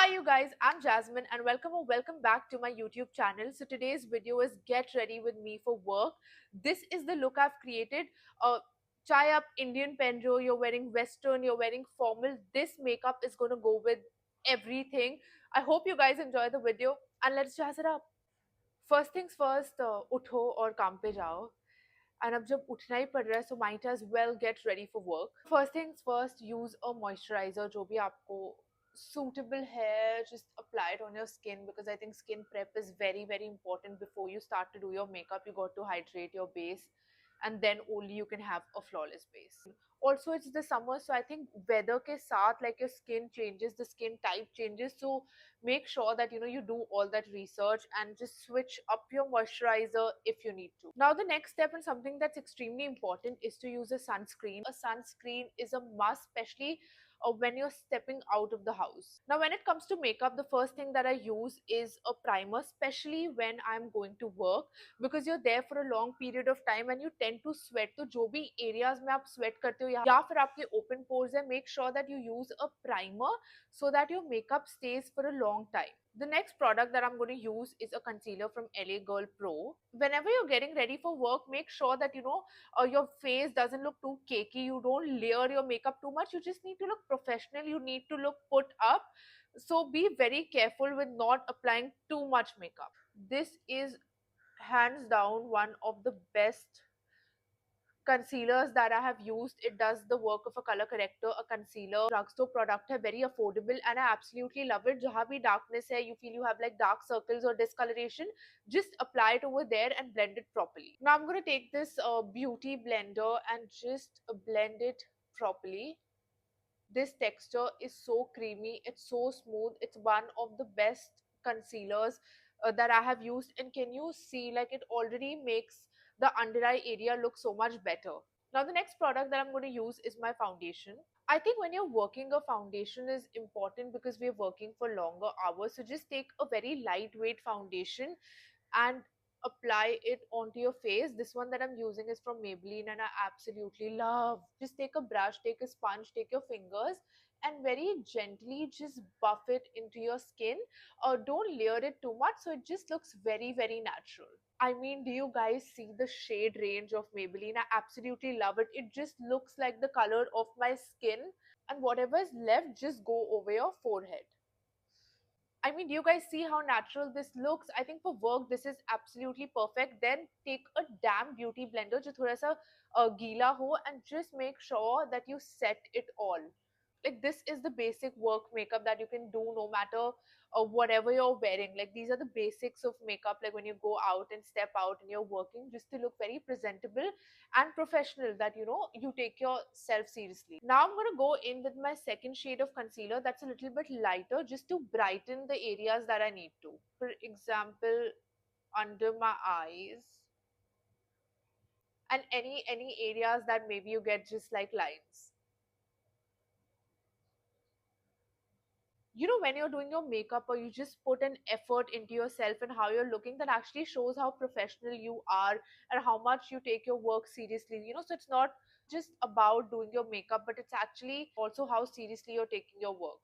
Hi you guys, I'm Jasmine and welcome back to my YouTube channel. So today's video is get ready with me for work. This is the look I've created. Chai up Indian penjo, you're wearing western, you're wearing formal. This makeup is going to go with everything. I hope you guys enjoy the video and let's jazz it up. First things first, उठो और काम पे जाओ. And अब जब उठना ही पड़ रहा है, so might as well get ready for work. First things first, use a moisturizer जो भी आपको suitable है, just apply it on your skin because I think skin prep is very important. Before you start to do your makeup, you got to hydrate your base and then only you can have a flawless base. Also it's the summer, so I think weather ke saath, like, your skin changes, the skin type changes, so make sure that you do all that research and just switch up your moisturizer if you need to. Now the next step and something that's extremely important is to use a sunscreen. A sunscreen is a must, especially when you're stepping out of the house. Now when it comes to makeup, the first thing that I use is a primer, especially when I'm going to work, because you're there for a long period of time and you tend to sweat. तो जो भी areas में आप sweat करते हो या फिर आपके open pores है, make sure that you use a primer so that your makeup stays for a long time. The next product that I'm going to use is a concealer from LA Girl Pro. Whenever you're getting ready for work, make sure that your face doesn't look too cakey. You don't layer your makeup too much. You just need to look professional. You need to look put up. So be very careful with not applying too much makeup. This is hands down one of the best concealers that I have used. It does the work of a color corrector. A concealer drugstore product है, very affordable, and I absolutely love it. जहाँ भी darkness है, you feel you have like dark circles or discoloration, just apply it over there and blend it properly. Now I'm going to take this beauty blender and just blend it properly. This texture is so creamy, it's so smooth. It's one of the best concealers that I have used, and can you see, like, it already makes the under eye area look so much better. Now the next product that I'm going to use is my foundation. I think when you're working, a foundation is important because we're working for longer hours, so just take a very lightweight foundation and apply it onto your face. This one that I'm using is from Maybelline and I absolutely love. Just take a brush, take a sponge, take your fingers and very gently just buff it into your skin. Don't layer it too much so it just looks very natural. I mean, do you guys see the shade range of Maybelline? I absolutely love it. It just looks like the color of my skin, and whatever is left just go over your forehead. I mean, do you guys see how natural this looks? I think for work, this is absolutely perfect. Then take a damn beauty blender, जो थोड़ा सा गीला हो, and just make sure that you set it all. Like, this is the basic work makeup that you can do no matter whatever you're wearing. Like, these are the basics of makeup, like when you go out and step out and you're working, just to look very presentable and professional, that you take yourself seriously. Now I'm going to go in with my second shade of concealer that's a little bit lighter, just to brighten the areas that I need to. For example, under my eyes and any areas that maybe you get just like lines. When you're doing your makeup or you just put an effort into yourself and how you're looking, that actually shows how professional you are and how much you take your work seriously. So it's not just about doing your makeup, but it's actually also how seriously you're taking your work.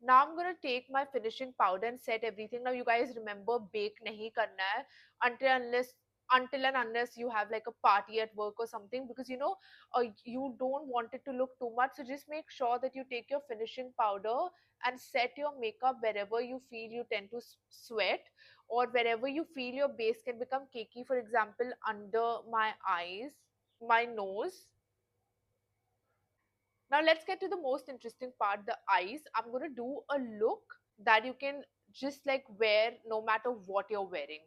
Now I'm gonna take my finishing powder and set everything. Now you guys remember, bake nahi karna hai until and unless you have like a party at work or something, because you don't want it to look too much. So just make sure that you take your finishing powder and set your makeup wherever you feel you tend to sweat, or wherever you feel your base can become cakey. For example, under my eyes, my nose. Now let's get to the most interesting part, the eyes. I'm going to do a look that you can just like wear no matter what you're wearing.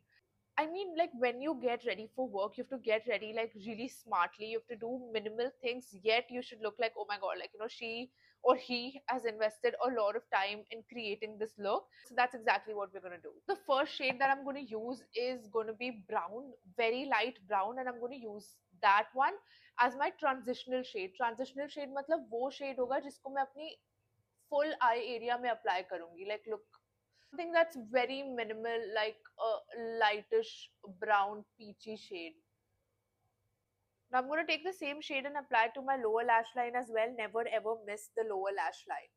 I mean, like, when you get ready for work, you have to get ready like really smartly. You have to do minimal things, yet you should look like, oh my god, like, she or he has invested a lot of time in creating this look. So that's exactly what we're going to do. The first shade that I'm going to use is going to be brown, very light brown, and I'm going to use that one as my transitional shade. Transitional shade मतलब वो shade होगा जिसको मैं अपनी full eye area में apply करूंगी. Like, look, something that's very minimal, like a lightish brown peachy shade. Now I'm going to take the same shade and apply it to my lower lash line as well. Never ever miss the lower lash line.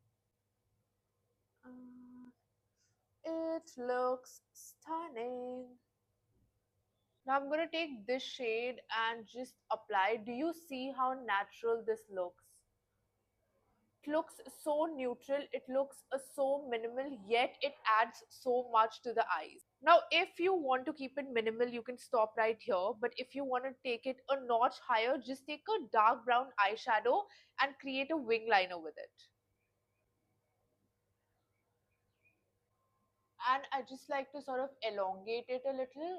It looks stunning. Now I'm gonna take this shade and just apply. Do you see how natural this looks? It looks so neutral, it looks so minimal, yet it adds so much to the eyes. Now, if you want to keep it minimal, you can stop right here. But if you want to take it a notch higher, just take a dark brown eyeshadow and create a wing liner with it. And I just like to sort of elongate it a little,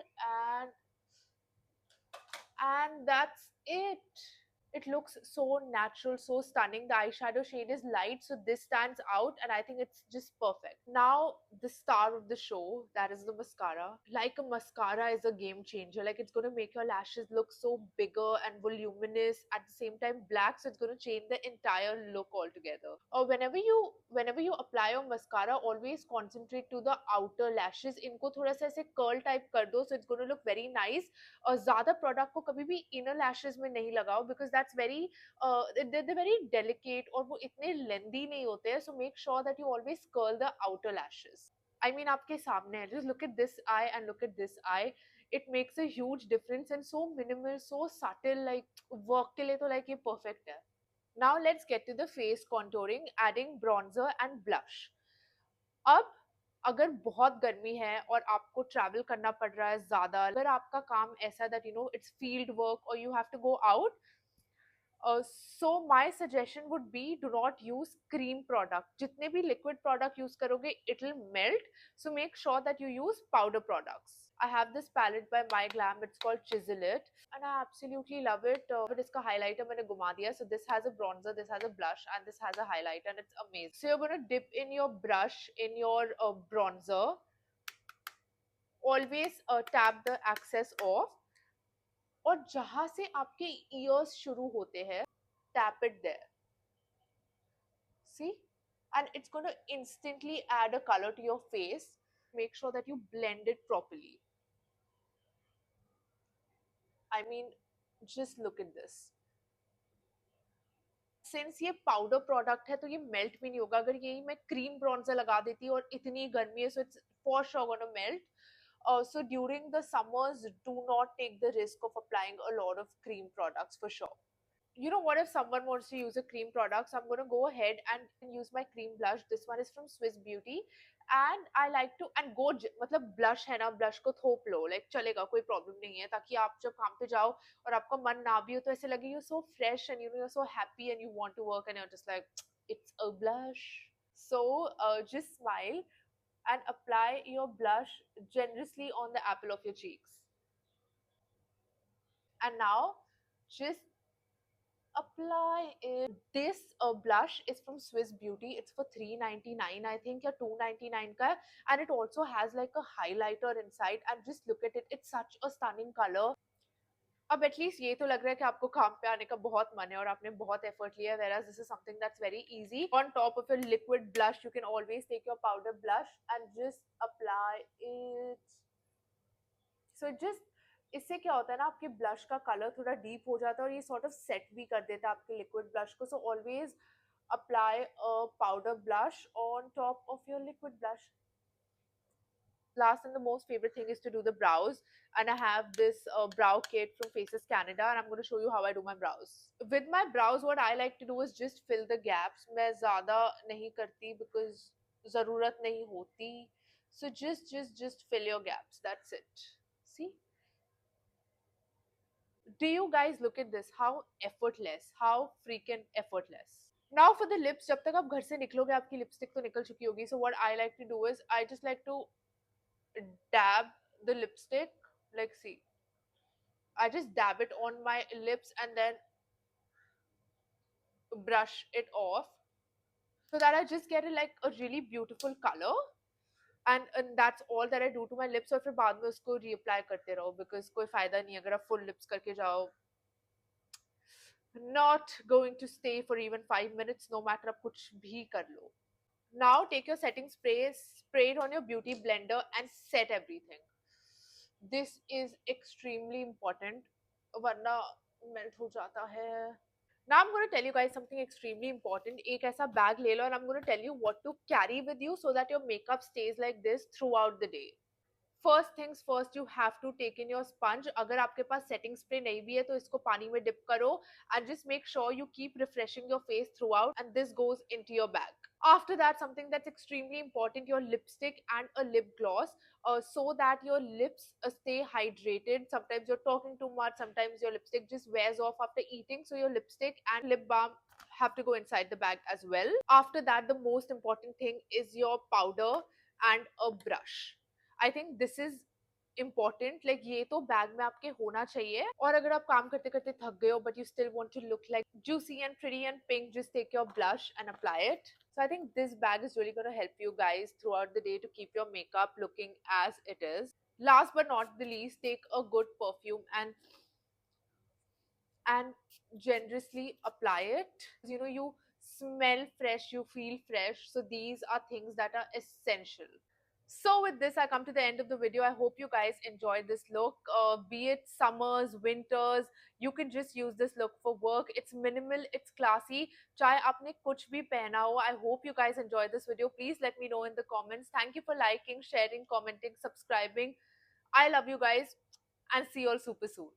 and that's it. It looks so natural, so stunning. The eyeshadow shade is light, so this stands out, and I think it's just perfect. Now, the star of the show, that is the mascara. Like a mascara is a game changer. Like, it's gonna make your lashes look so bigger and voluminous, at the same time black, so it's gonna change the entire look altogether. Or whenever you apply your mascara, always concentrate to the outer lashes. इनको थोड़ा सा ऐसे curl type कर दो, so it's going to look very nice. और ज़्यादा product को कभी भी इनर लैशेस में नहीं लगाओ, because that's very they very delicate और वो इतने लेंदी नहीं होते हैं, so make sure that you always curl the outer lashes. I mean आपके सामने है, just look at this eye and look at this eye. It makes a huge difference and so minimal, so subtle. Like work के लिए तो like ये perfect है. Now let's get to the face contouring, adding bronzer and blush. अब अगर बहुत गर्मी है और आपको ट्रैवल करना पड़ रहा है ज्यादा, अगर आपका काम ऐसा that you know it's field work और you have to go out, so my suggestion would be, do not use cream product. जितने भी liquid product use करोगे, it will melt. So make sure that you use powder products. I have this palette by My Glam. It's called Chisel It, and I absolutely love it. But इसका highlighter मैंने घुमा दिया. So this has a bronzer, this has a blush, and this has a highlighter, and it's amazing. So you're gonna dip in your brush in your bronzer. Always tap the excess off. और जहां से आपके years शुरू होते हैं, tap it there. See? And it's going to instantly add a color to your face. Make sure that you blend it properly. I mean, just look at this. Since ये powder product है तो ये melt भी नहीं होगा. अगर यही मैं क्रीम ब्रॉन्जर लगा देती और इतनी गर्मी है, so it's for sure gonna melt. So during the summers, do not take the risk of applying a lot of cream products for sure. You know what, if someone wants to use a cream product, so I'm going to go ahead and use my cream blush. This one is from Swiss Beauty, and I like to and go मतलब blush है ना, blush को थोप लो, like चलेगा, कोई problem नहीं है, ताकि आप जब काम पे जाओ और आपका मन ना भी हो तो ऐसे लगे you're so fresh and you know you're so happy and you want to work and you're just like it's a blush. So just smile and apply your blush generously on the apple of your cheeks. And now just apply it. This blush is from Swiss Beauty. It's for 3.99 I think, या 2.99 का है, and it also has like a highlighter inside, and just look at it. It's such a stunning color. अब at least ये तो लग रहा है कि आपको काम पे आने का बहुत मन है और आपने बहुत एफर्ट लिया है, whereas this is something that's very easy. On top of your liquid blush, you can always take your powder blush and just apply it. So just इससे क्या होता है ना, आपके ब्लश का कलर थोड़ा डीप हो जाता है और ये सॉर्ट ऑफ सेट भी कर देता है आपके लिक्विड ब्लश को. So always apply a powder blush on top of your liquid blush. Last and the most favorite thing is to do the brows, and I have this brow kit from Faces Canada, and I'm going to show you how I do my brows. With my brows, what I like to do is just fill the gaps. मैं ज़्यादा नहीं करती because ज़रूरत नहीं होती. So just fill your gaps. That's it. See? Do you guys look at this? How effortless, how freaking effortless. Now for the lips, जब तक आप घर से निकलोगे आपकी लिपस्टिक तो निकल चुकी होगी. So what I like to do is I just like to dab the lipstick, like see, I just dab it on my lips and then brush it off so that I just get like a really beautiful color. And that's all that I do to my lips. और फिर बाद में उसको reapply करते रहो, because कोई फायदा नहीं अगर आप full lips करके जाओ. Not going to stay for even 5 minutes, no matter आप कुछ भी कर लो. Now take your setting spray, spray it on your beauty blender and set everything. This is extremely important, वरना melt हो जाता है. Now I'm going to tell you guys something extremely important. एक ऐसा bag ले लो and I'm going to tell you what to carry with you so that your makeup stays like this throughout the day. First things first, you have to take in your sponge. अगर आपके पास setting spray नहीं भी है तो इसको पानी में dip करो and just make sure you keep refreshing your face through out and this goes into your bag. After that, something that's extremely important, your lipstick and a lip gloss, so that your lips stay hydrated. Sometimes you're talking too much, sometimes your lipstick just wears off after eating, so your lipstick and lip balm have to go inside the bag as well. After that, the most important thing is your powder and a brush. I think this is important. Like ये तो bag में आपके होना चाहिए. और अगर आप काम करते करते थक गए हो but you still want to look like juicy and pretty and pink, just take your blush and apply it. So I think this bag is really going to help you guys throughout the day to keep your makeup looking as it is. Last but not the least, take a good perfume and generously apply it. You know, you smell fresh, you feel fresh, so these are things that are essential. So with this, I come to the end of the video. I hope you guys enjoyed this look. Be it summers, winters, you can just use this look for work. It's minimal, it's classy. चाहे आपने कुछ भी पहना हो. I hope you guys enjoyed this video. Please let me know in the comments. Thank you for liking, sharing, commenting, subscribing. I love you guys and see you all super soon.